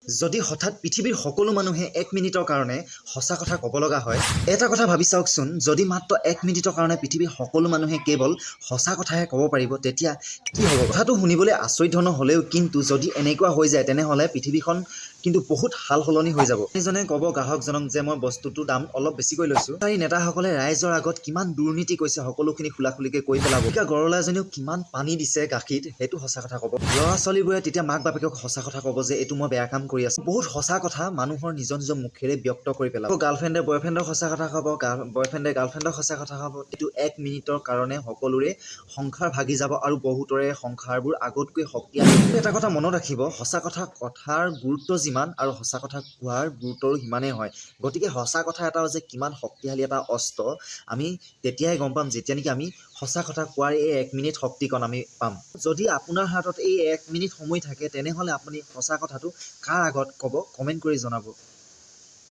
যদি হঠাৎ পৃথিৱীৰ সকলো মানুহে 1 মিনিটৰ কাৰণে সঁচা কথা ক'ব লগা হয়, এটা কথা ভাবি চাওকচোন, যদি মাত্ৰ 1 মিনিটৰ কাৰণে পৃথিৱীৰ সকলো মানুহে কেৱল সঁচা কথাহে ক'ব পাৰিব, তেতিয়া কি হ'ব? কথাটো শুনিবলৈ আচৰিত ধৰণৰ হ'লেও কিন্তু যদি এনেকুৱা হৈ যায় তেনেহ'লে পৃথিৱীখন কিন্তু বহুত সাল সলনি হৈ যাব। এজনে ক'ব গ্ৰাহকজনক যে মই বস্তুটোৰ দাম অলপ বেছিকৈ লৈছোঁ। তাৰ নেতাসকলে ৰাইজৰ আগত কিমান দুৰ্নীতি কৰিছে সকলোখিনি খোলাখুলিকৈ কৈ পেলাব। এতিয়া গৰলা এজনীও কিমান পানী দিছে গাখীৰত, সেইটো সঁচা কথা ক'ব। ল'ৰা ছোৱালীবোৰে তেতিয়া মাক বাপেকক সঁচা কথা ক'ব যে এইটো মই বেয়া কাম কৰি আছোঁ। বহুত সঁচা কথা মানুহৰ নিজৰ নিজৰ মুখেৰে ব্যক্ত কৰি পেলাব। গাৰ্লফ্ৰেণ্ডে বয়ফ্ৰেণ্ডৰ সঁচা কথা ক'ব, বয়ফ্ৰেণ্ডে গাৰ্লফ্ৰেণ্ডৰ সঁচা কথা ক'ব। এইটো 1 মিনিটৰ কাৰণে সকলোৰে সংসাৰ ভাগি যাব আৰু বহুতৰে সংসাৰবোৰ আগতকৈ শক্তিশালী। এটা কথা মনত ৰাখিব, সঁচা কথাৰ গুৰুত্ব যিমান আৰু সঁচা কথা কোৱাৰ গুৰুত্বও সিমানেই হয়। গতিকে সঁচা কথা এটা যে কিমান শক্তিশালী এটা অস্ত্ৰ আমি তেতিয়াই গম পাম যেতিয়া নেকি আমি সঁচা কথা কোৱাৰ এই 1 মিনিট শক্তিকণ আমি পাম। যদি আপোনাৰ হাতত এই 1 মিনিট সময় থাকে তেনেহ'লে আপুনি সঁচা কথাটো কাৰ আগত ক'ব কমেণ্ট কৰি জনাব।